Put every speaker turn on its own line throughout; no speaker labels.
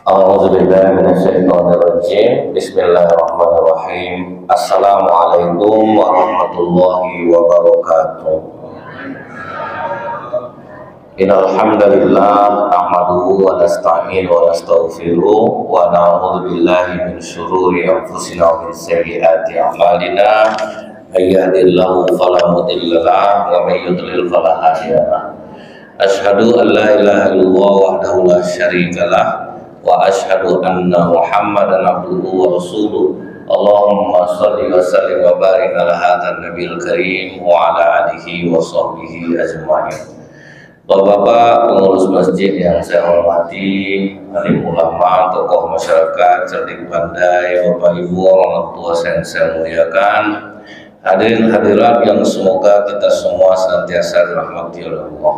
A'udzubillahi minasyaitonirrajim. Bismillahirrahmanirrahim. Assalamualaikum warahmatullahi wabarakatuh. Innal hamdalillah nahmaduhu wa nasta'inu wa nastaghfiruh wa na'udzu billahi min syururi anfusina wa min sayyiati a'malina. May yahdihillahu fala mudilla lahu wa may yudlil fala hadiya lahu. Asyhadu an la ilaha illallah wahdahu la syarika lah wa asyhadu anna Muhammadan abduhu wa rasuluh. Allahumma shalli wa sallim wa barik ala hadzal nabiyil karim wa ala alihi wa sahbihi ajma'in. Bapak-bapak pengurus masjid yang saya hormati, alim ulama, tokoh masyarakat, cerdik pandai, Bapak Ibu, orang tua yang saya muliakan, hadirin hadirat yang semoga kita semua senantiasa dirahmati oleh Allah.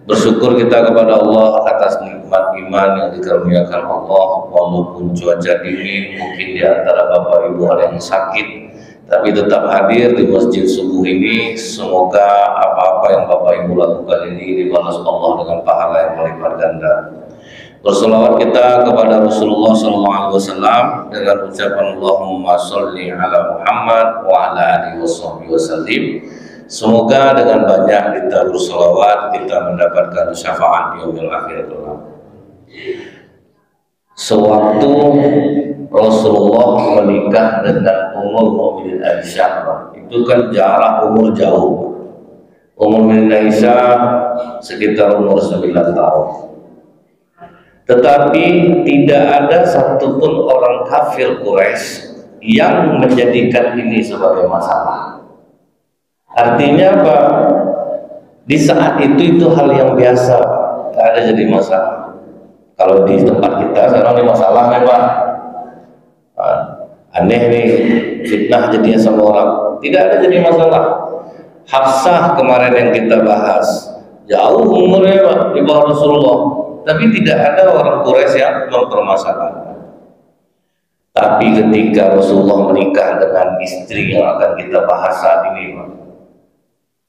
Bersyukur kita kepada Allah atas nikmat iman yang dikaruniakan Allah, walaupun cuaca dingin, mungkin di antara Bapak Ibu ada yang sakit, tapi tetap hadir di masjid subuh ini. Semoga apa-apa yang Bapak Ibu lakukan ini dibalas Allah dengan pahala yang melipat ganda. Berselawat kita kepada Rasulullah SAW dengan ucapan Allahumma sholli ala Muhammad wa ala alihi wasallim. Semoga dengan banyak kita berselawat kita mendapatkan syafaat di yaumil akhir kelak. Sewaktu Rasulullah menikah dengan Ummul Mukminin Aisyah, itu kan jarak umur jauh. Ummul Mukminin Aisyah sekitar umur 9 tahun. Tetapi tidak ada satupun orang kafir Quraisy yang menjadikan ini sebagai masalah. Artinya apa? Di saat itu hal yang biasa, tidak ada jadi masalah. Kalau di tempat kita sekarang ini masalah nih Pak, aneh nih, fitnah jadinya sama orang. Tidak ada jadi masalah. Hafsah kemarin yang kita bahas, jauh umurnya Pak di bawah Rasulullah, tapi tidak ada orang Quraisy yang mempermasalahkan. Tapi ketika Rasulullah menikah dengan istri yang akan kita bahas saat ini Pak,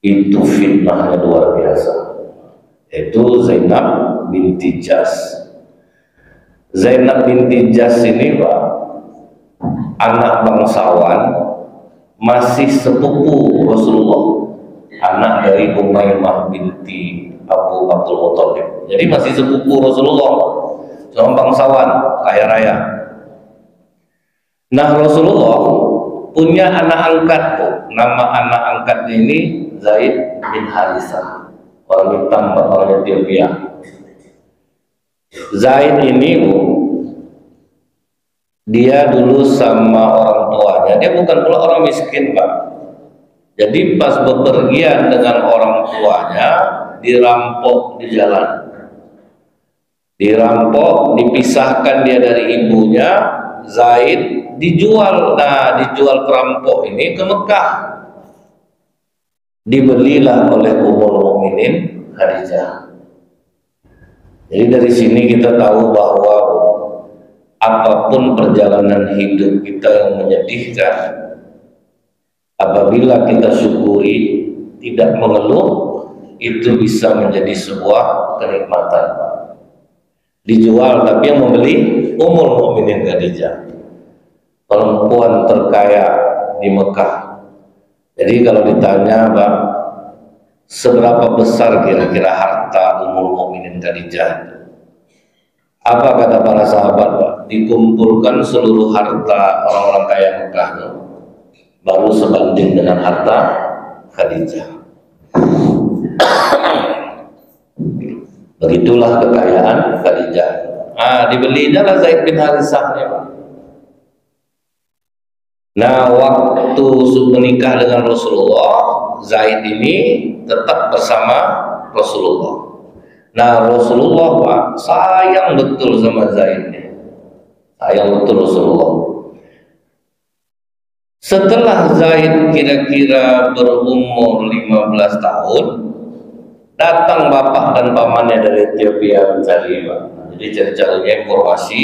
itu fitnahnya luar biasa, yaitu Zainab binti Jahsy. Zainab binti Jahsy ini Pak, anak bangsawan, masih sepupu Rasulullah, anak dari Umaymah binti Abu Abdul Muthalib. Jadi masih sepupu Rasulullah, cuma bangsawan, kaya raya. Nah Rasulullah punya anak angkat tuh, nama anak angkatnya ini Zaid bin Harithah, orang hitam, orang Ethiopia. Zaid ini dia dulu sama orang tuanya, dia bukan pula orang miskin Pak. Jadi pas bepergian dengan orang tuanya dirampok di jalan, dirampok, dipisahkan dia dari ibunya. Zaid dijual, nah dijual perampok ini ke Mekah, dibelilah oleh Ummul Mukminin Khadijah. Jadi dari sini kita tahu bahwa apapun perjalanan hidup kita yang menyedihkan, apabila kita syukuri, tidak mengeluh, itu bisa menjadi sebuah kenikmatan. Dijual, tapi yang membeli Ummul Mukminin Khadijah, perempuan terkaya di Mekah. Jadi kalau ditanya Pak, seberapa besar kira-kira harta Ummul Mukminin Khadijah? Apa kata para sahabat Pak? Dikumpulkan seluruh harta orang-orang kaya Mekah baru sebanding dengan harta Khadijah. Begitulah kekayaan Khadijah. Dibelinya lah Zaid bin Harithah Pak. Nah waktu menikah dengan Rasulullah, Zaid ini tetap bersama Rasulullah. Nah Rasulullah Pak sayang betul sama Zaid ini, sayang betul Rasulullah. Setelah Zaid kira-kira berumur 15 tahun, datang bapak dan pamannya dari Ethiopia mencari Pak. Jadi cari-carinya informasi,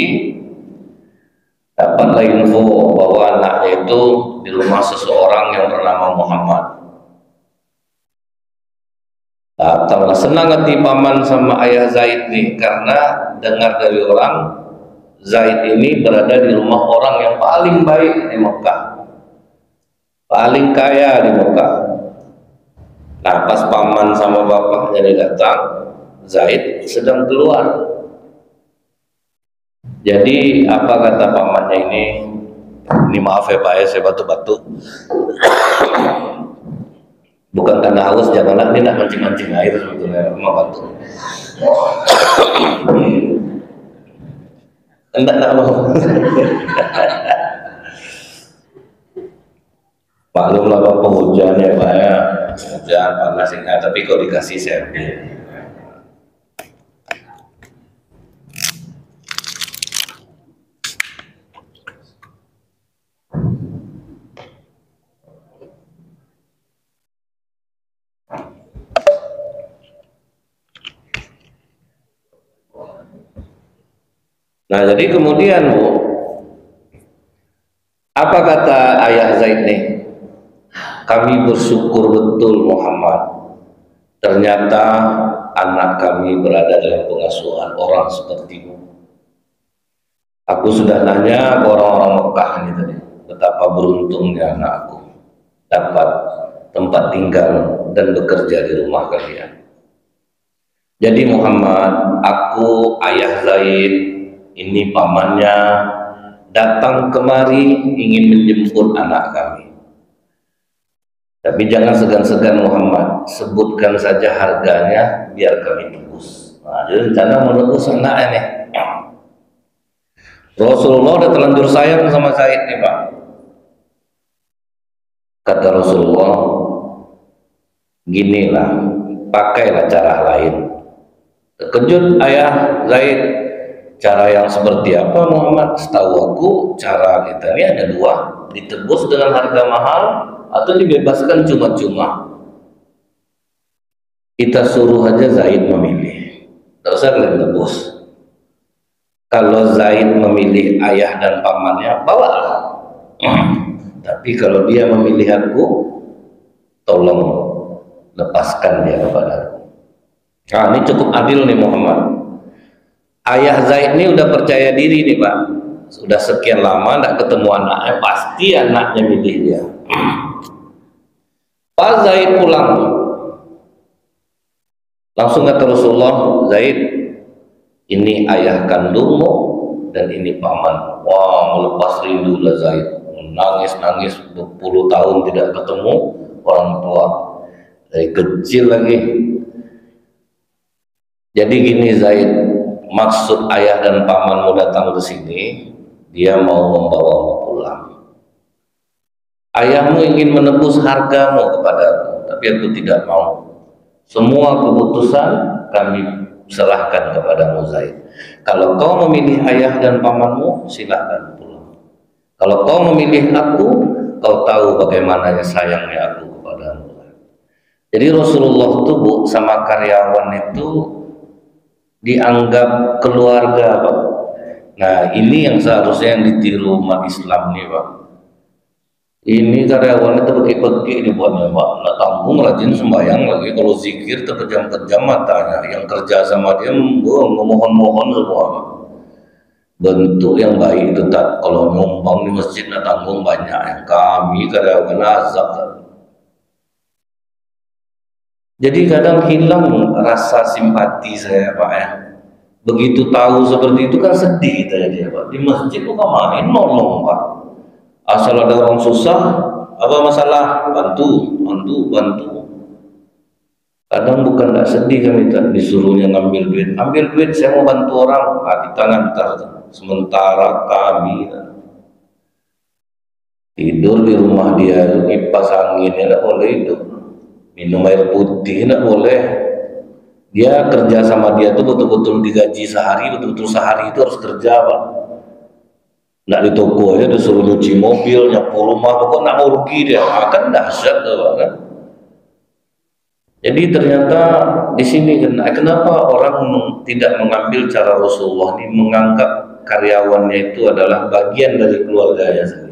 dapatlah info bahwa anaknya itu di rumah seseorang yang bernama Muhammad. Datanglah, senang hati paman sama ayah Zaid nih, karena dengar dari orang Zaid ini berada di rumah orang yang paling baik di Mekah, paling kaya di Mekah. Nah, pas paman sama bapaknya datang, Zaid sedang keluar. Jadi apa kata pamannya ini maaf ya Pak ya, saya batuk-batuk. Bukan karena haus, janganlah, ini nak mancing-mancing air sebetulnya, memang batuk. Enggak mau. Maklumlah Pak, hujan ya Pak ya, hujan panas enggak, tapi kalau dikasih saya ambil. Nah, jadi kemudian Bu, apa kata ayah Zaid nih? Kami bersyukur betul Muhammad, ternyata anak kami berada dalam pengasuhan orang sepertimu. Aku sudah nanya ke orang-orang Mekah ini tadi, betapa beruntungnya anakku dapat tempat tinggal dan bekerja di rumah kalian. Jadi Muhammad, aku ayah Zaid, ini pamannya, datang kemari ingin menjemput anak kami. Tapi jangan segan-segan Muhammad, sebutkan saja harganya biar kami tebus. Nah, jadi rencana menebus anaknya nih. Rasulullah udah terlanjur sayang sama Zaid nih Pak. Kata Rasulullah, ginilah, pakailah cara lain. Terkejut ayah Zaid, cara yang seperti apa Muhammad? Setahu aku cara kita ini ada dua, ditebus dengan harga mahal atau dibebaskan cuma-cuma. Kita suruh aja Zaid memilih, tak usah kalian tebus. Kalau Zaid memilih ayah dan pamannya, bawalah. Tapi kalau dia memilih aku, tolong lepaskan dia kepadaku. Nah, ini cukup adil nih Muhammad. Ayah Zaid ini udah percaya diri nih Pak. Sudah sekian lama tidak ketemu anaknya, pasti anaknya milih dia. Pas Zaid pulang, langsung kata Rasulullah, Zaid, ini ayah kandungmu dan ini paman. Wah, melepas rindu lah Zaid, nangis-nangis berpuluh tahun tidak ketemu orang tua, dari kecil lagi. Jadi gini Zaid, maksud ayah dan pamanmu datang ke sini, dia mau membawamu pulang. Ayahmu ingin menebus hargamu kepadaku, tapi aku tidak mau. Semua keputusan kami serahkan kepadamu Zaid. Kalau kau memilih ayah dan pamanmu, silahkan pulang. Kalau kau memilih aku, kau tahu bagaimana sayangnya aku kepadamu. Jadi Rasulullah itu Bu, sama karyawan itu dianggap keluarga Pak. Nah, ini yang seharusnya yang ditiru umat Islam nih Pak. Ini karyawan itu pergi-pergi dibuatnya Pak, nggak tanggung, rajin sembahyang lagi, kalau zikir terkejam-kejam matanya, yang kerja sama dia memohon-mohon semua Pak. Bentuk yang baik itu tak, kalau nyumbang di masjid nggak tanggung banyak, yang kami karyawan azab. Jadi kadang hilang rasa simpati saya Pak ya. Begitu tahu seperti itu kan sedih kita ya Pak. Di masjid bukan main, nolong Pak. Asal ada orang susah, apa masalah, bantu. Kadang bukan tidak sedih kami disuruhnya ngambil duit. Ambil duit, saya mau bantu orang, kita ngantar. Sementara kami tidur di rumah dia, kipas anginnya tidak boleh hidup. Minum air putih tidak boleh. Dia kerja sama dia tuh betul-betul digaji sehari, betul-betul sehari itu harus kerja Pak. Nggak di toko aja disuruh nyuci mobil, nyapu rumah, pokoknya nggak mau rugi dia. Akan dahsyat tuh Pak kan. Jadi ternyata di sini kenapa orang tidak mengambil cara Rasulullah ini, menganggap karyawannya itu adalah bagian dari keluarganya sendiri.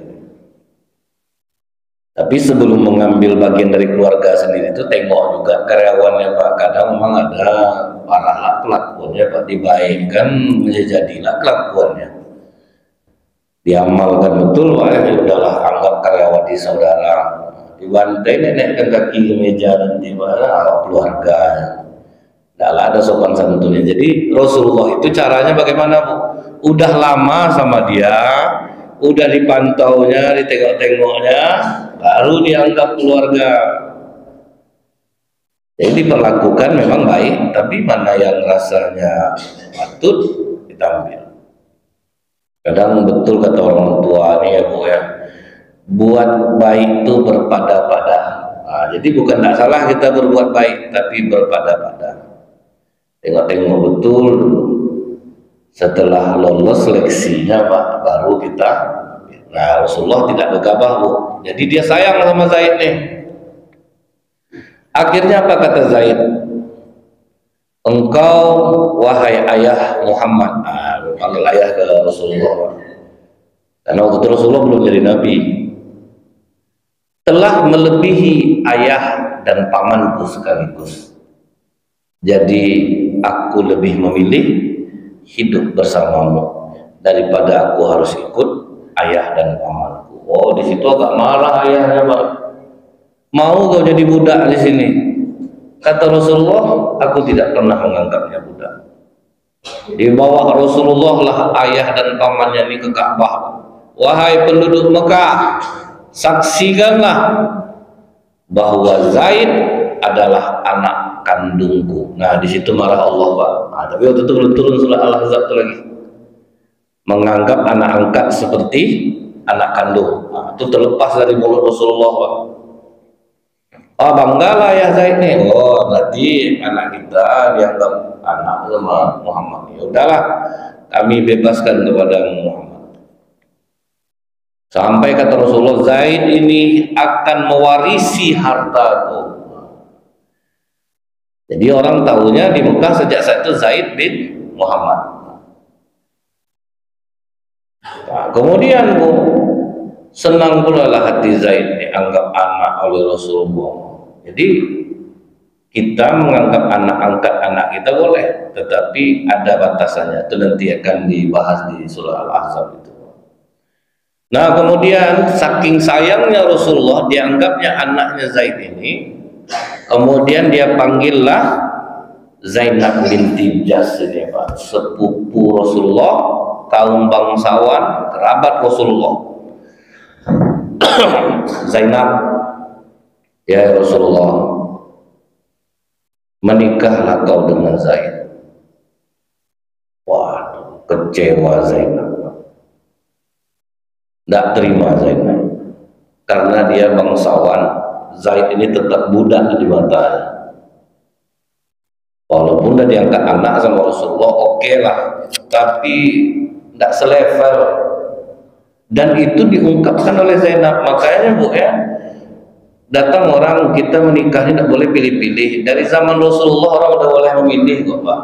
Tapi sebelum mengambil bagian dari keluarga sendiri itu tengok juga karyawannya Pak. Kadang memang ada parah kelakuannya Pak, dibaikkan menjadilah kelakuannya. diamalkan betul, Pak, ya udahlah, anggap karyawati saudara, dibantai nenekkan kaki ke meja nanti mana keluarga. Tidaklah ada sopan santunnya. Jadi Rasulullah itu caranya bagaimana, Bu? Udah lama sama dia, udah dipantaunya, ditengok-tengoknya, baru dianggap keluarga. Jadi diperlakukan memang baik, tapi mana yang rasanya patut kita ambil. Kadang betul kata orang tua nih ya, Bu, ya, buat baik itu berpada-pada. Nah, jadi bukan tidak salah kita berbuat baik, tapi berpada-pada. Tengok-tengok betul, setelah lolos seleksinya, Pak, baru kita. Nah, Rasulullah tidak gegabah, Bu. Jadi dia sayang sama Zaid nih. Akhirnya apa kata Zaid? Engkau wahai ayah Muhammad. Nah, panggil ayah ke Rasulullah. Karena waktu itu Rasulullah belum jadi nabi. Telah melebihi ayah dan pamanku sekaligus. Jadi aku lebih memilih hidup bersamamu daripada aku harus ikut ayah dan pamanku. Oh, di situ agak marah ayahnya, Pak. Mau kau jadi budak di sini? Kata Rasulullah, aku tidak pernah menganggapnya budak. Dibawa Rasulullah lah ayah dan pamannya ini ke Ka'bah. Wahai penduduk Mekah, saksikanlah bahwa Zaid adalah anak kandungku. Nah, di situ marah Allah, Pak. Nah, tapi waktu itu belum turun surah Al-Ahzab itu lagi. Menganggap anak angkat seperti anak kandung. Nah, itu terlepas dari mulut Rasulullah, Pak. Oh, banggalah ya Zaid nih. Oh, berarti anak kita dianggap anak sama Muhammad. Ya udahlah, kami bebaskan kepada Muhammad. Sampai kata Rasulullah, Zaid ini akan mewarisi hartaku. Jadi orang tahunya di Mekah sejak saat itu Zaid bin Muhammad. Nah, kemudian, Bu, senang pula lah hati Zaid dianggap anak oleh Rasulullah. Jadi kita menganggap anak angkat anak kita boleh, tetapi ada batasannya. Itu nanti akan dibahas di surah Al-Ahzab itu. Nah, kemudian saking sayangnya Rasulullah dianggapnya anaknya Zaid ini, kemudian dia panggillah Zainab binti Jahsh ini, Pak, sepupu Rasulullah, kaum bangsawan, kerabat Rasulullah. Zainab, ya Rasulullah, menikahlah kau dengan Zaid. Waduh, kecewa Zainab. Tidak terima Zainab, karena dia bangsawan. Zaid ini tetap budak di matanya. Walaupun udah diangkat anak sama Rasulullah, oke lah, tapi tidak selevel. Dan itu diungkapkan oleh Zainab. Makanya, Bu, ya, datang orang kita menikah ini tidak boleh pilih-pilih. Dari zaman Rasulullah orang udah boleh memilih kok, Pak.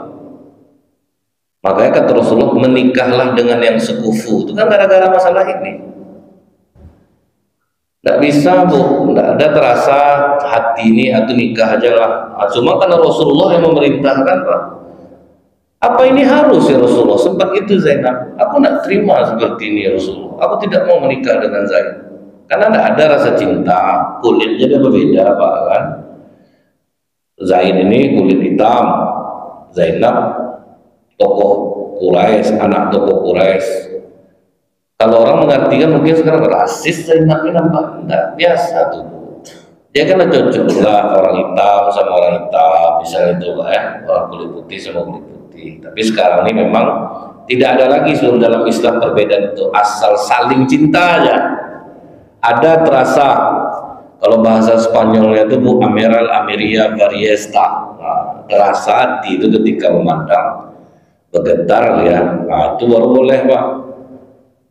Makanya kata Rasulullah, menikahlah dengan yang sekufu. Itu kan gara-gara masalah ini. Tidak bisa, Bu, tidak ada terasa hati ini atau nikah aja lah. Cuma karena Rasulullah yang memerintahkan, Pak. Apa ini harus ya Rasulullah? Sempat itu Zainab, aku tidak terima seperti ini ya Rasulullah. Aku tidak mau menikah dengan Zaid. Karena tidak ada rasa cinta, kulitnya dia berbeda, Pak, kan? Zaid ini kulit hitam, Zainab tokoh Quraisy, anak tokoh Quraisy. Kalau orang mengartikan mungkin sekarang rasis, Zainab ini nampak tidak biasa tuh. Dia kan cocok lah orang hitam sama orang hitam, misalnya itu, Pak, ya, orang kulit putih sama kulit putih. Tapi sekarang ini memang tidak ada lagi seluruh dalam Islam perbedaan itu, asal saling cinta aja. Ada terasa, kalau bahasa Spanyolnya itu, Bu, Ameral Ameria Variesta. Nah, terasa hati itu ketika memandang, bergetar ya. Nah, itu baru boleh, Pak.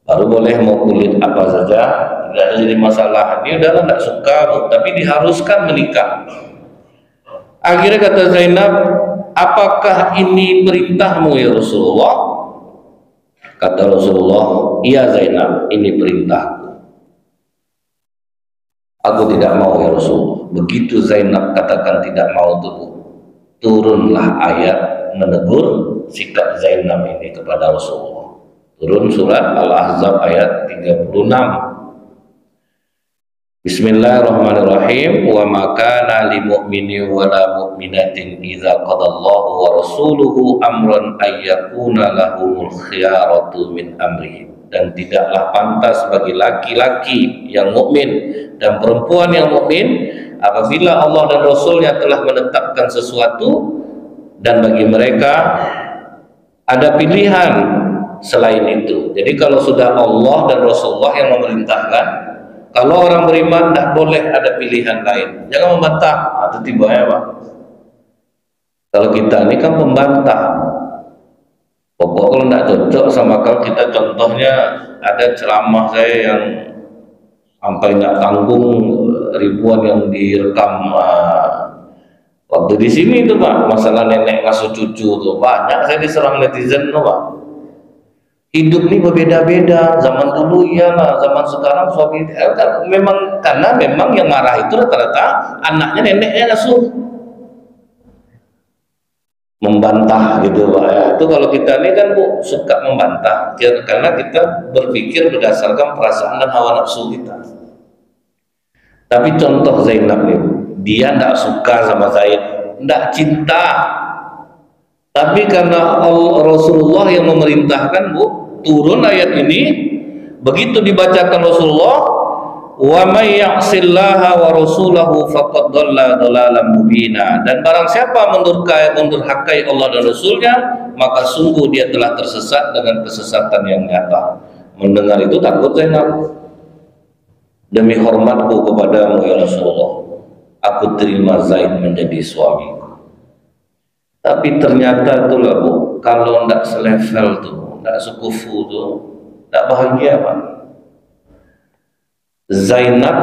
Baru boleh mau kulit apa saja, tidak ada jadi masalah. Ini udahlah tidak suka, Bu, tapi diharuskan menikah. Akhirnya kata Zainab, apakah ini perintahmu ya Rasulullah? Kata Rasulullah, iya Zainab, ini perintahku. Aku tidak mau ya Rasulullah. Begitu Zainab katakan tidak mau tuh, turunlah ayat menegur sikap Zainab ini kepada Rasulullah. Turun surat Al-Ahzab ayat 36. Bismillahirrahmanirrahim. Wa ma kana lil mu'minin wa la mu'minatin idza qadallahu wa rasuluhu amran ay yakuna lahumul khiyaratu min amrihim. Dan tidaklah pantas bagi laki-laki yang mukmin dan perempuan yang mukmin apabila Allah dan Rasulnya telah menetapkan sesuatu dan bagi mereka ada pilihan selain itu. Jadi kalau sudah Allah dan Rasulullah yang memerintahkan, kalau orang beriman tidak boleh ada pilihan lain. Jangan membantah, itu tibanya Pak. Kalau kita ini kan pembantah. Pokok kalau tidak cocok sama kalau kita, contohnya ada ceramah saya yang sampai nggak tanggung ribuan yang direkam waktu di sini itu Pak, masalah nenek ngasuh cucu tuh banyak saya diserang netizen tuh Pak. Hidup ini berbeda-beda, zaman dulu iyalah, zaman sekarang suami memang karena memang yang marah itu rata-rata anaknya neneknya ngasuh. Membantah gitu Pak ya. Itu kalau kita ini kan Bu suka membantah karena kita berpikir berdasarkan perasaan dan hawa nafsu kita. Tapi contoh Zainab nih, dia tidak suka sama Zaid, tidak cinta. Tapi karena Rasulullah yang memerintahkan Bu, turun ayat ini, begitu dibacakan Rasulullah, wa may ya'sillaha wa rasulahu faqad dhalla dhalalan mubina, dan barang siapa mendurhakai Allah dan Rasulnya maka sungguh dia telah tersesat dengan kesesatan yang nyata. Mendengar itu takut Zainab. Demi hormatku kepadamu ya Rasulullah, aku terima Zaid menjadi suamiku. Tapi ternyata itulah Bu, kalau tidak selevel tuh, tidak sekufu tuh, tidak bahagia Pak. Zainab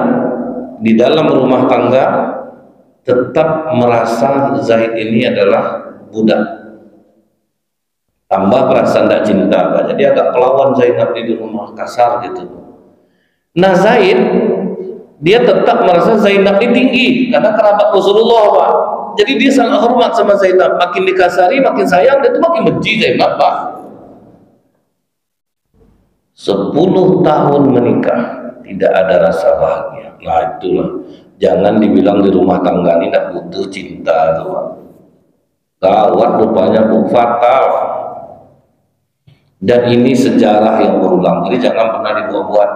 di dalam rumah tangga tetap merasa Zaid ini adalah budak, tambah perasaan tidak cinta Pak. Jadi agak pelawan Zainab di rumah, kasar gitu. Nah Zaid dia tetap merasa Zainab ini tinggi karena kerabat Rasulullah Pak. Jadi dia sangat hormat sama Zainab, makin dikasari makin sayang, dia itu makin benci Zainab Pak. 10 tahun menikah tidak ada rasa bahagia. Nah itulah, jangan dibilang di rumah tangga ini tidak butuh cinta tuh Pak. Gawat rupanya Bu, fatal. Dan ini sejarah yang berulang, jadi jangan pernah dibuat-buat.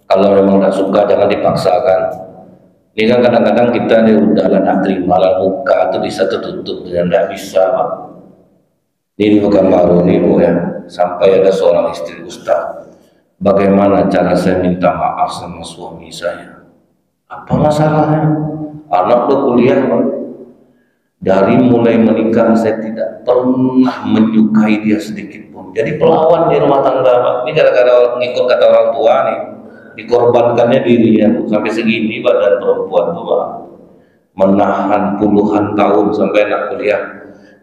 Kalau memang tidak suka jangan dipaksakan. Ini kan kadang-kadang kita nih udah lah terima lah, muka itu bisa tertutup dan tidak bisa Pak. Ini bukan baru nih Bu ya, sampai ada seorang istri ustaz, bagaimana cara saya minta maaf sama suami saya? Apa masalahnya? Anak udah kuliah Pak. Dari mulai menikah saya tidak pernah menyukai dia sedikit pun. Jadi pelawan di rumah tangga Pak. Ini gara-gara ngikut kata orang tua nih, dikorbankannya dirinya sampai segini badan perempuan tuh Pak. Menahan puluhan tahun sampai anak kuliah.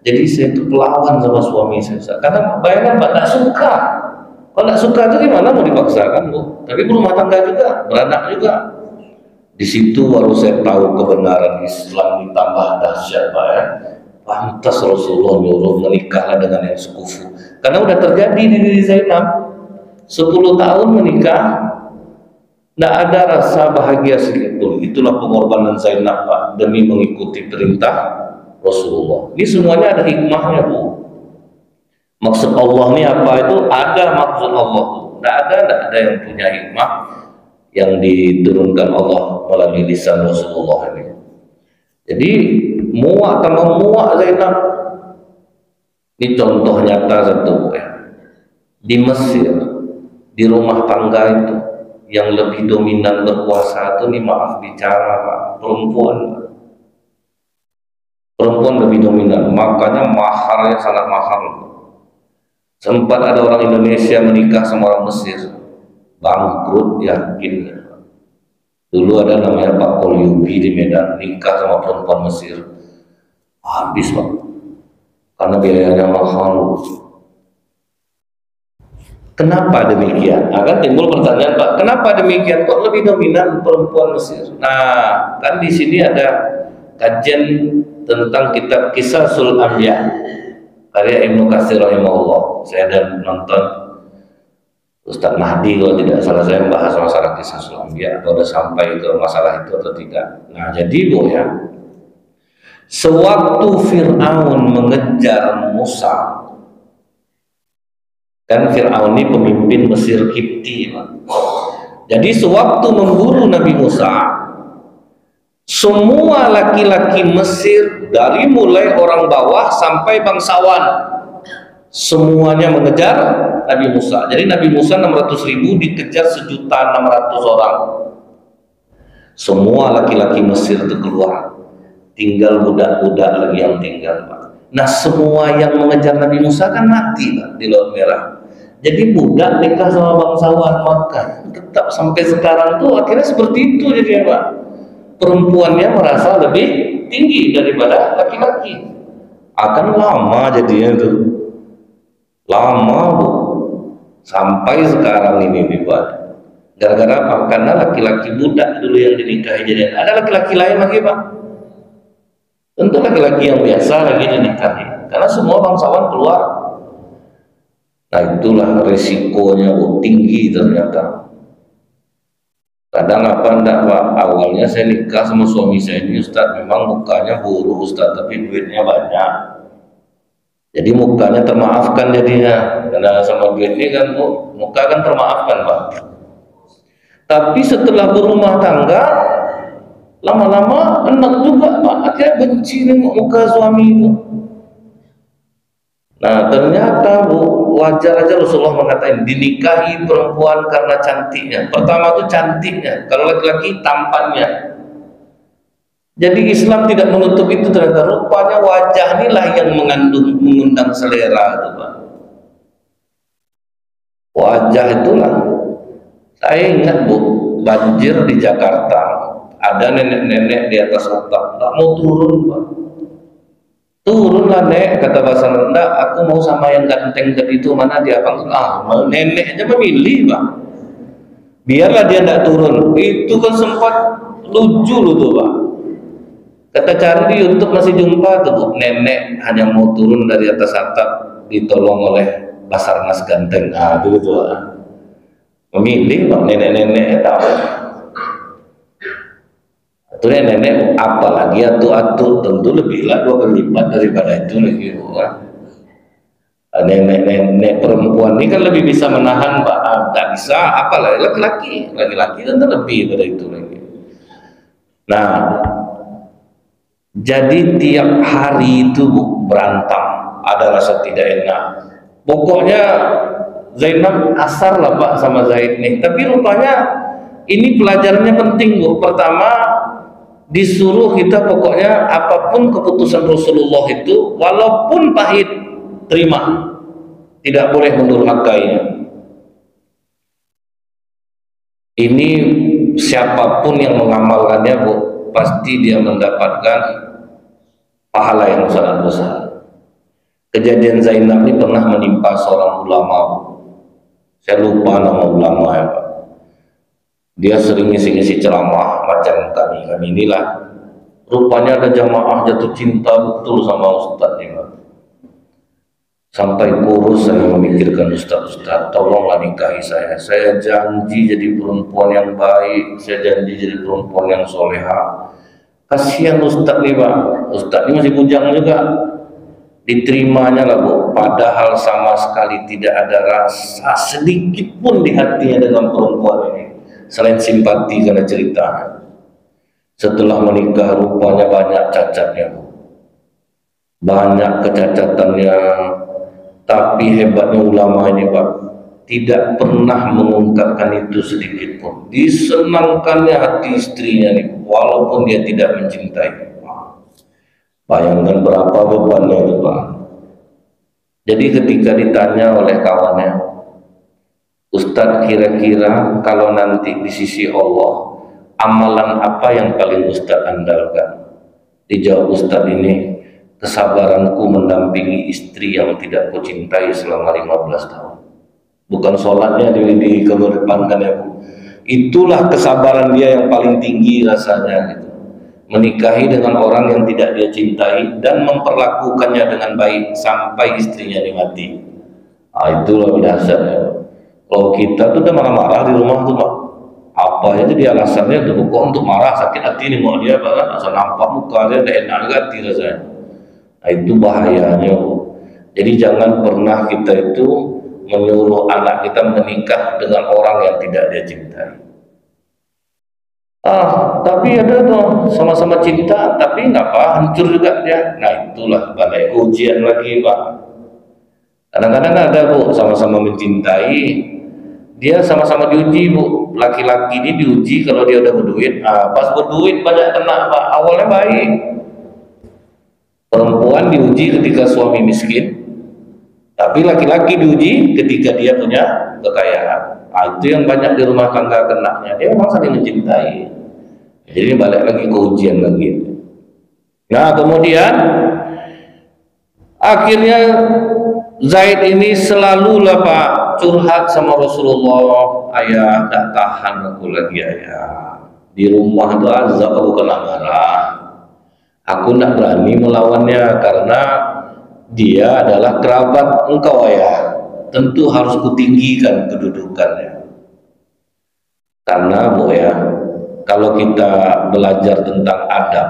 Jadi saya itu pelawan sama suami saya. Karena bayangkan Pak, tidak suka. Kalau tidak suka itu gimana mau dipaksakan Bu? Tapi berumah tangga juga, beranak juga. Di situ baru saya tahu kebenaran Islam ditambah dahsyat Pak ya. Pantas Rasulullah nyuruh menikahlah dengan yang sekufu. Karena udah terjadi di diri Zainab. 10 tahun menikah, tidak ada rasa bahagia sedikitpun. Itulah pengorbanan Zainab Pak demi mengikuti perintah Rasulullah. Ini semuanya ada hikmahnya Bu. Maksud Allah ini apa itu? Ada maksud Allah. Tidak ada yang punya hikmah yang diturunkan Allah melalui lisan Rasulullah ini. Jadi muak tambah muak Zainab. Ini contoh nyata satu ya. Di Mesir, di rumah tangga itu yang lebih dominan berkuasa itu nih, maaf bicara Pak, perempuan. Perempuan lebih dominan, makanya maharnya sangat mahal. Sempat ada orang Indonesia menikah sama orang Mesir, bangkrut yakin. Dulu ada namanya Pak Kolyubi di Medan, nikah sama perempuan Mesir, habis Pak, karena biayanya mahal. Kenapa demikian? Akan timbul pertanyaan Pak, kenapa demikian? Kok lebih dominan perempuan Mesir? Nah, kan di sini ada kajian tentang kitab Qisasul Anbiya karya Ibnu Katsir rahimahullah. Saya ada nonton. Ustadz Mahdi kalau tidak salah saya membahas masalah kisah Sulambia, atau sudah sampai ke masalah itu atau tidak. Nah jadi Bu ya, sewaktu Fir'aun mengejar Musa, kan Fir'aun ini pemimpin Mesir Kipti, Pak. Jadi sewaktu memburu Nabi Musa, semua laki-laki Mesir dari mulai orang bawah sampai bangsawan semuanya mengejar Nabi Musa. Jadi Nabi Musa 600.000 dikejar 1.600.000 orang. Semua laki-laki Mesir itu keluar, tinggal budak-budak lagi yang tinggal, Pak. Nah semua yang mengejar Nabi Musa kan mati, Pak, di Laut Merah. Jadi budak nikah sama bangsawan Makkah, tetap sampai sekarang tuh akhirnya seperti itu jadinya, Pak. Perempuannya merasa lebih tinggi daripada laki-laki. Akan lama jadinya tuh, lama Bu, sampai sekarang ini nih, Pak. Gara-gara apa? Karena laki-laki budak dulu yang dinikahi. Jadi ada laki-laki lain lagi, Pak. Tentu laki-laki yang biasa lagi dinikahi, karena semua bangsawan keluar. Nah itulah resikonya, Bu, tinggi ternyata. Kadang apa enggak, Pak, awalnya saya nikah sama suami saya ini Ustadz, memang mukanya buruk Ustadz, tapi duitnya banyak. Jadi mukanya termaafkan jadinya, karena sama duit ini kan Bu, muka kan termaafkan, Pak. Tapi setelah berumah tangga, lama-lama enak juga, Pak, akhirnya benci nengok muka suami itu. Nah ternyata Bu, wajar aja Rasulullah mengatakan dinikahi perempuan karena cantiknya. Pertama itu cantiknya, kalau laki-laki tampannya. Jadi Islam tidak menutup itu, ternyata rupanya wajah inilah yang mengundang selera itu, Pak. Wajah itulah. Saya ingat Bu, banjir di Jakarta, ada nenek-nenek di atas atap, nggak mau turun, Pak. Turunlah Nek, kata bahasa rendah, aku mau sama yang ganteng tadi itu, mana dia, Bang? Nenek aja memilih, Pak. Biarlah dia tidak turun. Itu kan sempat lucu loh tuh, Pak. Kata cari di YouTube masih jumpa tuh, Bu. Nenek hanya mau turun dari atas atap, ditolong oleh Basarnas ganteng. Ah, itu tuh, Pak. Memilih, Pak, nenek-nenek tahu. Itu nenek apalagi atu-atu, tentu lebihlah 2 kali lipat daripada itu lagi, Pak. Nenek perempuan ini kan lebih bisa menahan, Pak. Tak bisa apalah laki-laki tentu lebih dari itu lagi. Nah jadi tiap hari itu Bu, berantem, ada rasa tidak enak. Pokoknya Zainab asar lah, Pak, sama Zaid nih. Tapi rupanya ini pelajarannya penting, Bu. Pertama, disuruh kita pokoknya apapun keputusan Rasulullah itu, walaupun pahit, terima. Tidak boleh mendurhakainya. Ini siapapun yang mengamalkannya, Bu, pasti dia mendapatkan pahala yang sangat besar. Kejadian Zainab ini pernah menimpa seorang ulama, Bu. Saya lupa nama ulama ya, Pak. Dia sering ngisi-ngisi ceramah macam kami inilah. Rupanya ada jamaah jatuh cinta betul sama Ustadz ini, Pak. Sampai kurus saya memikirkan, Ustadz, tolonglah nikahi saya. Saya janji jadi perempuan yang baik, saya janji jadi perempuan yang soleha. Kasihan Ustadz nih, Pak. Ustadz ini masih bujang juga. Diterimanya lah, Bu. Padahal sama sekali tidak ada rasa sedikit pun di hatinya dengan perempuan ini, selain simpati karena cerita. Setelah menikah rupanya banyak cacatnya, Bu. Banyak kecacatannya. Tapi hebatnya ulama ini, Pak, tidak pernah mengungkapkan itu sedikit pun. Disenangkannya hati istrinya nih, walaupun dia tidak mencintai. Bayangkan berapa bebannya itu, Pak. Jadi ketika ditanya oleh kawannya, Ustadz, kira-kira kalau nanti di sisi Allah, amalan apa yang paling Ustadz andalkan? Dijawab Ustadz ini, kesabaranku mendampingi istri yang tidak kucintai selama 15 tahun. Bukan sholatnya di kedepankan ya, Bu. Itulah kesabaran dia yang paling tinggi rasanya gitu. Menikahi dengan orang yang tidak dia cintai dan memperlakukannya dengan baik sampai istrinya dimati. Itulah dahsyatnya. Kalau kita tuh udah marah-marah di rumah tuh Pak, apa aja dia alasannya tuh kok untuk marah, sakit hati nih mau dia Pak, asal nampak muka dia udah enak hati rasanya. Nah, itu bahayanya Bu. Jadi jangan pernah kita itu menyuruh anak kita menikah dengan orang yang tidak dia cintai. Tapi ada tuh sama-sama cinta, tapi ngapa hancur juga dia. Nah itulah balik ujian lagi Pak. Kadang-kadang ada Bu, sama-sama mencintai, dia sama-sama diuji Bu. Laki-laki ini diuji kalau dia udah berduit. Pas berduit banyak kena Pak. Awalnya baik. Perempuan diuji ketika suami miskin, tapi laki-laki diuji ketika dia punya kekayaan. Itu yang banyak di rumah tangga kenanya. Dia memang saling mencintai. Jadi balik lagi ke ujian lagi. Nah kemudian akhirnya Zaid ini selalulah Pak curhat sama Rasulullah, ayah tak tahan aku lagi ayah. Di rumah itu azab aku kena marah. Aku tak berani melawannya karena dia adalah kerabat engkau ayah. Tentu harus kutinggikan kedudukannya. Karena Bu ya, kalau kita belajar tentang adab,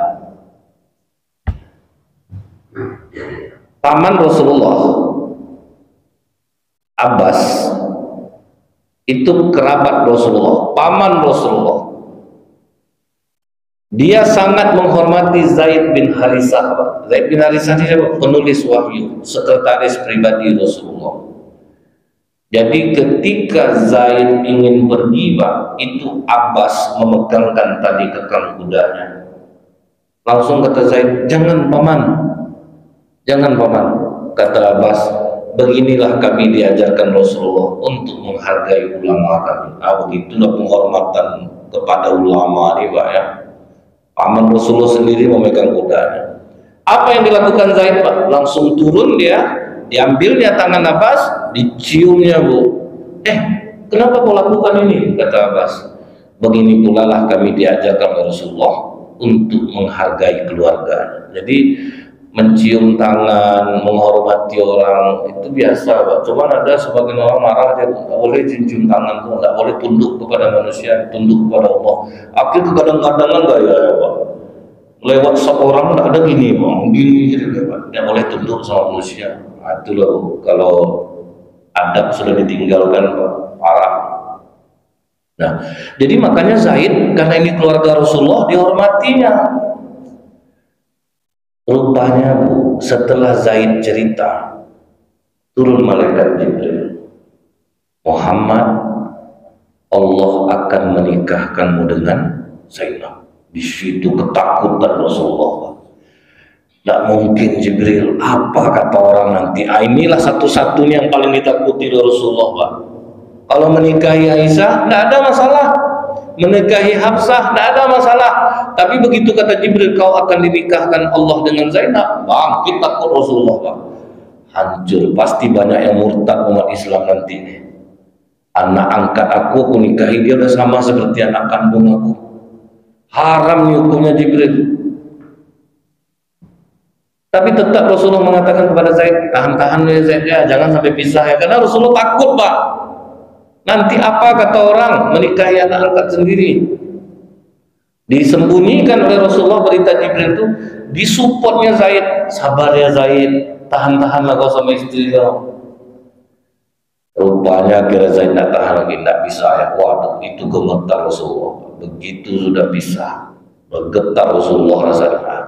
paman Rasulullah Abbas itu kerabat Rasulullah, paman Rasulullah. Dia sangat menghormati Zaid bin Harisah. Zaid bin Harisah ini penulis wahyu, sekretaris pribadi Rasulullah. Jadi ketika Zaid ingin pergi Pak, itu Abbas memegangkan tadi kekang kudanya. Langsung kata Zaid, jangan paman, jangan paman. Kata Abbas, beginilah kami diajarkan Rasulullah untuk menghargai ulama kami. Begitulah penghormatan kepada ulama ini Pak ya. Paman Rasulullah sendiri memegang kudanya. Apa yang dilakukan Zaid Pak? Langsung turun dia, diambilnya tangan Abbas, diciumnya Bu. Kenapa kau lakukan ini? Kata Abbas, begini pula lah kami diajarkan oleh Rasulullah untuk menghargai keluarga. Jadi mencium tangan, menghormati orang itu biasa Pak. Cuman ada sebagian orang marah, dia tidak boleh cium tangan tuh, tidak boleh tunduk kepada manusia, tunduk kepada Allah. Akhirnya kadang-kadangan gaya ya Pak. Lewat seorang tidak ada gini Pak, gini gitu Pak. Tidak boleh tunduk sama manusia. Nah, itulah kalau adab sudah ditinggalkan Pak, parah. Nah, jadi makanya Zaid karena ini keluarga Rasulullah dihormatinya. Rupanya Bu, setelah Zaid cerita, turun malaikat Jibril. Muhammad, Allah akan menikahkanmu dengan Zainab. Di situ ketakutan Rasulullah. Tidak mungkin Jibril, apa kata orang nanti? Inilah satu-satunya yang paling ditakuti Rasulullah Pak. Kalau menikahi Aisyah, tidak ada masalah. Menikahi Hafsah, tidak ada masalah. Tapi begitu kata Jibril, kau akan dinikahkan Allah dengan Zainab, bangkit takut Rasulullah Pak. Hancur, pasti banyak yang murtad umat Islam nanti. Anak angkat aku nikahi dia udah sama seperti anak kandung aku. Haram nih hukumnya Jibril. Tapi tetap Rasulullah mengatakan kepada Zaid, tahan-tahan ya Zaid ya, jangan sampai pisah ya. Karena Rasulullah takut Pak. Nanti apa kata orang menikahi anak angkat sendiri. Disembunyikan oleh Rasulullah berita Jibril itu, disupportnya Zaid, sabar ya Zaid, tahan-tahanlah kau sama istri kau. Rupanya kira Zaid tidak tahan lagi, tidak bisa ya. Waduh, itu gemetar Rasulullah. Begitu sudah bisa, bergetar Rasulullah rasanya.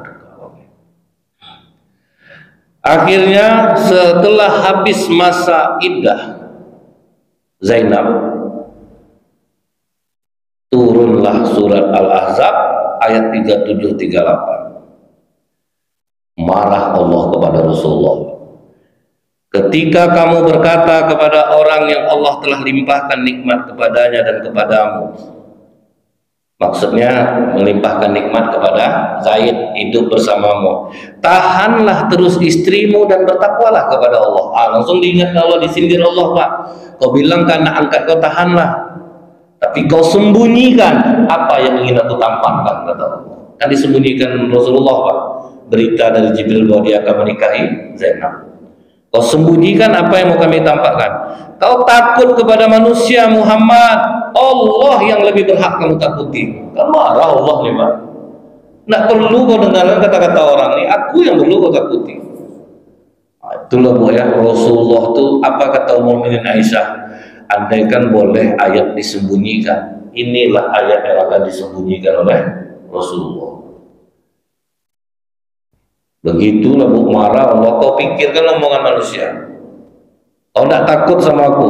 Akhirnya setelah habis masa iddah Zainab, turunlah surat Al-Ahzab ayat 37-38. Marah Allah kepada Rasulullah. Ketika kamu berkata kepada orang yang Allah telah limpahkan nikmat kepadanya dan kepadamu, maksudnya melimpahkan nikmat kepada Zaid, hidup bersamamu, tahanlah terus istrimu dan bertakwalah kepada Allah. Langsung diingat Allah, disindir Allah Pak. Kau bilang ke anak angkat kau tahanlah, tapi kau sembunyikan apa yang ingin aku tampakkan, kata Allah. Kan disembunyikan Rasulullah Pak, berita dari Jibril bahwa dia akan menikahi Zainab. Kau sembunyikan apa yang mau kami tampakkan. Kau takut kepada manusia Muhammad, Allah yang lebih berhak kamu takuti. Kan marah Allah nih Pak. Nggak perlu kau dengarkan kata-kata orang ini, aku yang perlu kau takuti. Itulah Bu ya, Rasulullah itu apa kata Mukminin Aisyah, andaikan boleh ayat disembunyikan, inilah ayat yang akan disembunyikan oleh Rasulullah. Begitulah Bu, marah Allah. Kau pikirkan omongan manusia, kau tidak takut sama aku.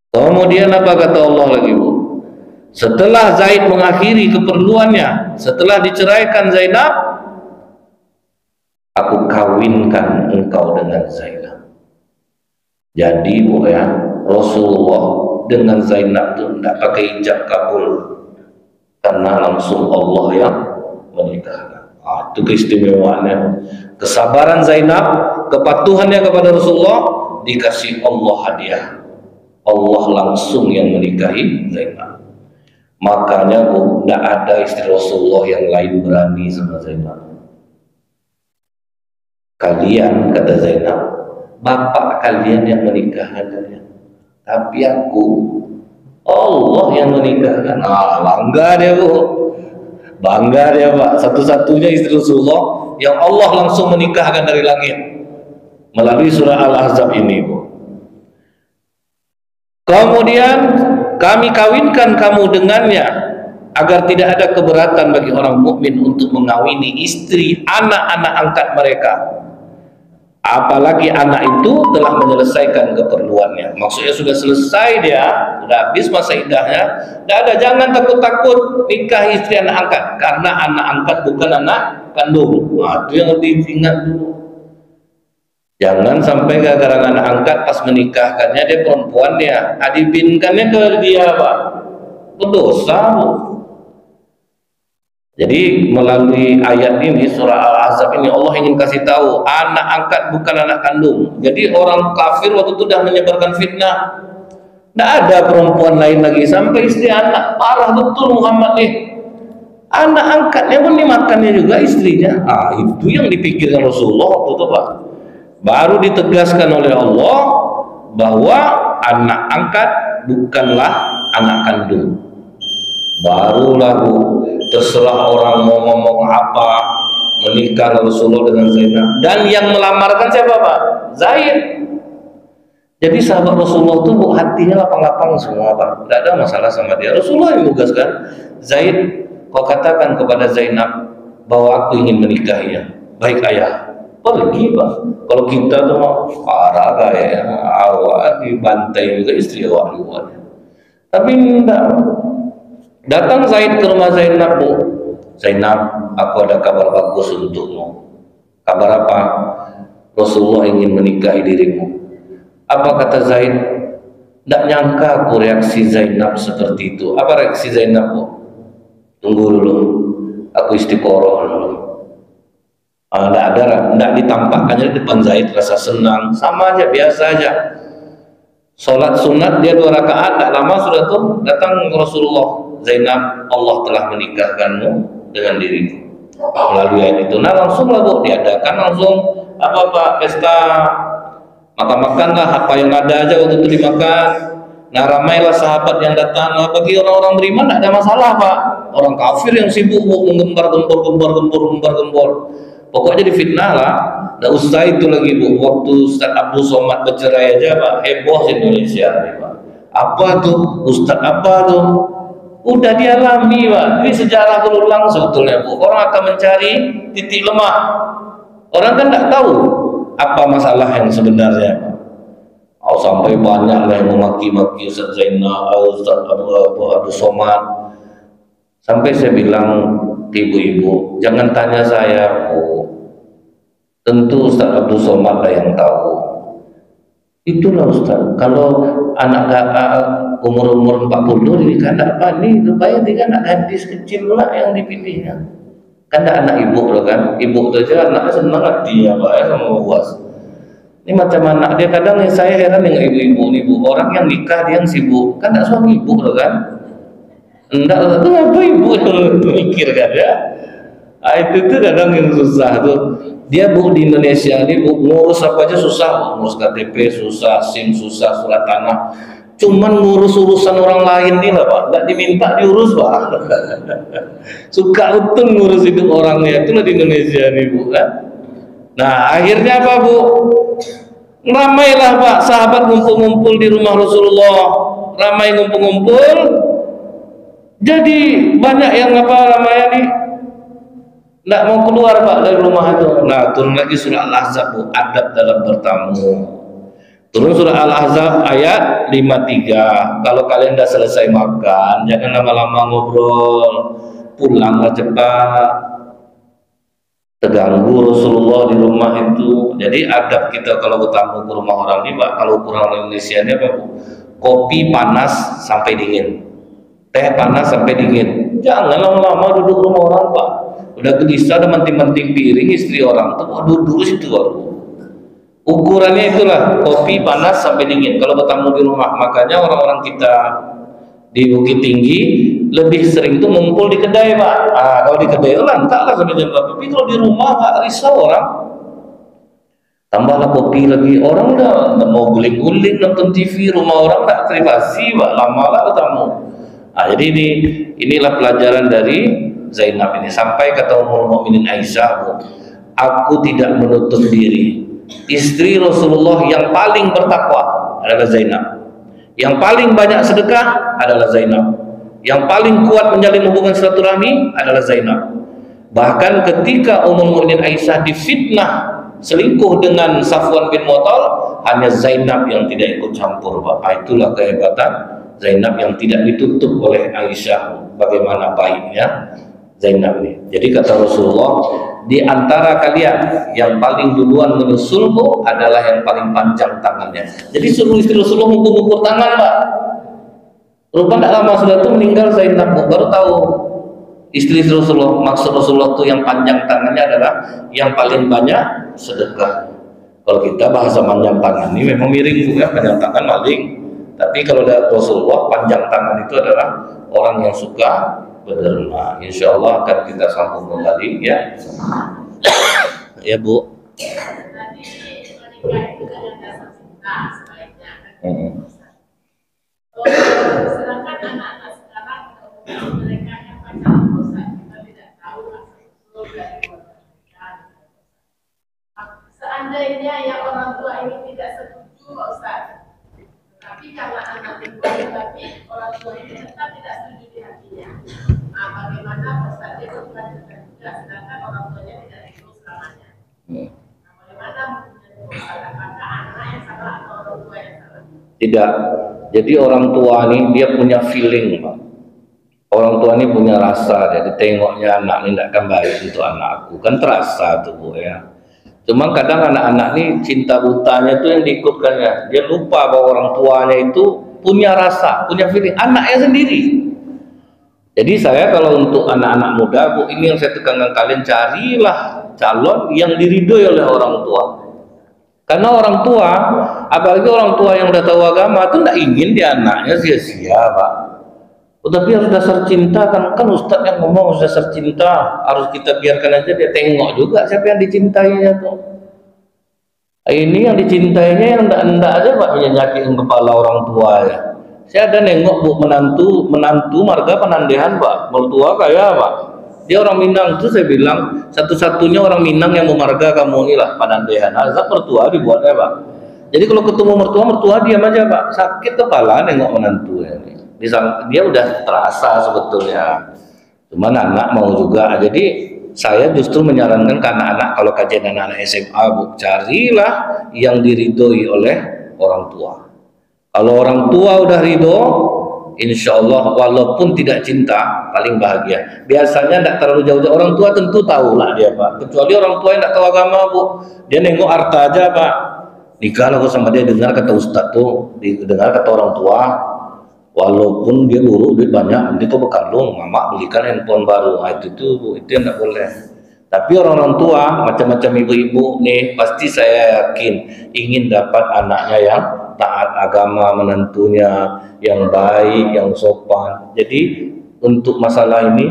Kemudian apa kata Allah lagi Bu? Setelah Zaid mengakhiri keperluannya, setelah diceraikan Zainab, aku kawinkan engkau dengan Zainab. Jadi Bu ya, Rasulullah dengan Zainab itu tidak pakai ijab kabul, karena langsung Allah yang menikahkan. Itu keistimewaannya. Kesabaran Zainab, kepatuhannya kepada Rasulullah, dikasih Allah hadiah. Allah langsung yang menikahi Zainab. Makanya Bu, tidak ada istri Rasulullah yang lain berani sama Zainab. Kalian, kata Zainab, bapak kalian yang menikahkan kalian, tapi aku, Allah yang menikahkan. Bangga dia Bu, bangga dia Pak, satu-satunya istri Rasulullah yang Allah langsung menikahkan dari langit melalui surah Al-Ahzab ini Bu. Kemudian kami kawinkan kamu dengannya agar tidak ada keberatan bagi orang mukmin untuk mengawini istri anak-anak angkat mereka, apalagi anak itu telah menyelesaikan keperluannya. Maksudnya sudah selesai, dia sudah habis masa iddahnya. Tidak ada, jangan takut-takut nikah istri anak angkat, karena anak angkat bukan anak kandung. Itu yang lebih diingat dulu. Jangan sampai gara-gara anak angkat pas menikahkannya dia perempuan, dia adibinkannya ke dia Pak, berdosa Bu. Jadi melalui ayat ini, surah Al-Ahzab ini, Allah ingin kasih tahu anak angkat bukan anak kandung. Jadi orang kafir waktu itu sudah menyebarkan fitnah, tidak ada perempuan lain lagi sampai istri anak. Parah betul Muhammad nih, anak angkatnya pun dimakannya juga istrinya. Itu yang dipikirkan Rasulullah waktu itu Pak. Baru ditegaskan oleh Allah bahwa anak angkat bukanlah anak kandung. Barulah Bu, terserah orang mau ngomong apa, menikah Rasulullah dengan Zainab. Dan yang melamarkan siapa Pak? Zaid. Jadi sahabat Rasulullah itu Bu, hatinya lapang-lapang semua Pak, tidak ada masalah sama dia. Rasulullah yang menugaskan, Zaid, kau katakan kepada Zainab bahwa aku ingin menikahinya. Baik ayah. Pergi Pak. Kalau kita tuh mau parah kayak awak dibantai juga istri awak luar. Tapi enggak. Datang Zaid ke rumah Zainab Bu. Zainab, aku ada kabar bagus untukmu. Kabar apa? Rasulullah ingin menikahi dirimu. Apa kata Zaid? Tidak nyangka aku reaksi Zainab seperti itu. Apa reaksi Zainab Bu? Tunggu dulu, aku istiqoroh dulu. Tidak ditampakkannya di depan Zaid rasa senang, sama aja, biasa aja. Sholat sunat dia 2 rakaat, tak lama sudah tuh datang Rasulullah, Zainab, Allah telah menikahkanmu dengan diriku. Melalui ayat itu, nah langsung lah Bu, diadakan langsung pesta, makan-makanlah apa yang ada aja waktu itu dimakan. Nah ramailah sahabat yang datang. Bagi orang-orang beriman tidak ada masalah Pak. Orang kafir yang sibuk menggembar-gembor. Pokoknya difitnah lah. Tidak usah itu lagi Bu. Waktu Ustaz Abdul Somad bercerai aja Pak, heboh di Indonesia nih, Pak. Apa tuh? Ustaz apa tuh? Udah dialami Pak. Ini sejarah berulang sebetulnya Bu. Orang akan mencari titik lemah. Orang kan tidak tahu apa masalah yang sebenarnya Pak. Sampai banyak lah yang memaki-maki Ustaz Zainal, Ustaz Abdul Somad. Sampai saya bilang, ibu-ibu, jangan tanya saya Bu. Tentu Ustaz Abdul Somad lah yang tahu. Itulah Ustaz, kalau anak umur 40 ini kan tidak panik, supaya dia anak gadis kecil lah yang dipilihnya. Kan tidak anak ibu loh kan, ibu itu aja anaknya senang hatinya Pak ya sama puas. Ini macam anak dia, kadang saya heran dengan ibu-ibu nih Bu, orang yang nikah dia yang sibuk, kan tidak suami ibu loh kan. Enggak, itu apa ibu mikir kan ya. Itu tuh kadang yang susah tuh. Dia Bu di Indonesia ini Bu ngurus apa aja susah, Bu. Ngurus KTP susah, SIM susah, surat tanah. Cuman ngurus urusan orang lain nih lah Pak, nggak diminta diurus Pak. Suka betul ngurus hidup orangnya, itulah di Indonesia nih Bu kan. Nah akhirnya apa Bu? Ramailah Pak sahabat ngumpul-ngumpul di rumah Rasulullah, ramai ngumpul-ngumpul. Jadi banyak yang apa namanya nih nggak mau keluar Pak dari rumah itu. Nah turun lagi surah Al-Ahzab Bu, adab dalam bertamu. Turun surah Al-Ahzab ayat 53. Kalau kalian udah selesai makan, jangan lama-lama ngobrol, pulanglah cepat. Terganggu Rasulullah di rumah itu. Jadi adab kita kalau bertamu ke rumah orang ini Pak, kalau orang Indonesia ini apa Bu? Kopi panas sampai dingin, teh panas sampai dingin. Jangan lama-lama duduk rumah orang Pak. Udah gelisah, udah menting-menting piring istri orang tuh duduk situ baru. Ukurannya itulah kopi panas sampai dingin kalau bertamu di rumah. Makanya orang-orang kita di Bukit Tinggi lebih sering tuh ngumpul di kedai Pak. Kalau di kedai itu lantaklah sampai jam berapa. Tapi kalau di rumah nggak risau orang. Tambahlah kopi lagi, orang udah mau guling-guling nonton TV, rumah orang nggak privasi Pak. Lama-lama bertamu. Jadi inilah pelajaran dari Zainab ini. Sampai kata Ummul Mukminin Aisyah, Bu, aku tidak menutup diri. Istri Rasulullah yang paling bertakwa adalah Zainab. Yang paling banyak sedekah adalah Zainab. Yang paling kuat menjalin hubungan silaturahmi adalah Zainab. Bahkan ketika Ummul Mukminin Aisyah difitnah selingkuh dengan Safwan bin Mu'attal, hanya Zainab yang tidak ikut campur Pak. Itulah kehebatan Zainab yang tidak ditutup oleh Aisyah. Bagaimana baiknya Zainab ini. Jadi kata Rasulullah, di antara kalian yang paling duluan menyusulmu adalah yang paling panjang tangannya. Jadi suruh istri Rasulullah mengukur tangan Pak. Rupanya tidak lama sudah itu meninggal Zainab, baru tahu istri Rasulullah. Maksud Rasulullah itu yang panjang tangannya adalah yang paling banyak sedekah. Kalau kita bahasa panjang tangan ini memang miring juga, panjang tangan maling. Tapi kalau dari Rasulullah panjang tangan itu adalah orang yang suka berderma. Insya Allah akan kita sambung kembali ya. Ya Bu.
Sedangkan anak-anak sekarang mereka yang pacaran Ustaz, kita tidak tahu asal-usul dari mereka. Seandainya yang orang tua ini tidak setuju Ustaz, tapi karena anak berbuat tapi orang tua ini tetap tidak setuju di hatinya. Nah, bagaimana Ustaz dia berkelanjutan juga sedangkan orang tuanya tidak itu selamanya. Nah, bagaimana menjadi Ustaz, apakah anak yang salah atau orang tua yang salah?
Tidak. Jadi orang tua ini dia punya feeling Pak. Orang tua ini punya rasa. Jadi tengoknya anak ini tidak akan baik untuk anakku. Kan terasa tuh Bu ya. Cuma kadang anak-anak ini cinta butanya itu yang diikutkannya. Dia lupa bahwa orang tuanya itu punya rasa, punya feeling. Anaknya sendiri. Jadi saya kalau untuk anak-anak muda Bu, ini yang saya tekankan kalian, carilah calon yang diridhoi oleh orang tua. Karena orang tua, apalagi orang tua yang udah tahu agama itu tidak ingin dia anaknya sia-sia Pak. Tapi harus dasar cinta, kan Ustadz yang ngomong dasar cinta, harus kita biarkan aja dia tengok juga siapa yang dicintainya tuh. Ini yang dicintainya yang enggak aja Pak, nyakitin kepala orang tua ya. Saya ada nengok Bu menantu marga Penandehan Pak, mertua kayak Pak. Dia orang Minang tuh, saya bilang satu-satunya orang Minang yang mau marga kamu inilah Penandehan. Azab mertua dibuatnya Pak. Jadi kalau ketemu mertua diam aja Pak. Sakit kepala nengok menantu ya. Dia udah terasa sebetulnya. Cuman anak mau juga. Jadi saya justru menyarankan ke anak-anak kalau kajian anak-anak SMA Bu, carilah yang diridhoi oleh orang tua. Kalau orang tua udah ridho, insya Allah walaupun tidak cinta paling bahagia. Biasanya tidak terlalu jauh-jauh, orang tua tentu tahu lah dia Pak. Kecuali orang tua yang tidak tahu agama Bu, dia nengok harta aja Pak. Nikah aku sama dia, dengar kata Ustadz tuh, dengar kata orang tua, walaupun dia buruk duit banyak, nanti kau berkalung, mama belikan handphone baru. Itu yang tidak boleh. Tapi orang-orang tua macam-macam ibu-ibu nih, pasti saya yakin ingin dapat anaknya yang taat agama, menantunya yang baik, yang sopan. Jadi untuk masalah ini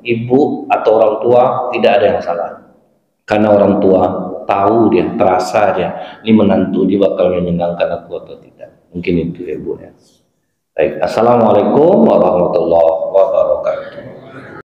ibu atau orang tua tidak ada yang salah, karena orang tua tahu, dia terasa dia ini menantu dia bakal menyenangkan aku atau tidak. Mungkin itu ya Bu ya. Baik, assalamualaikum warahmatullahi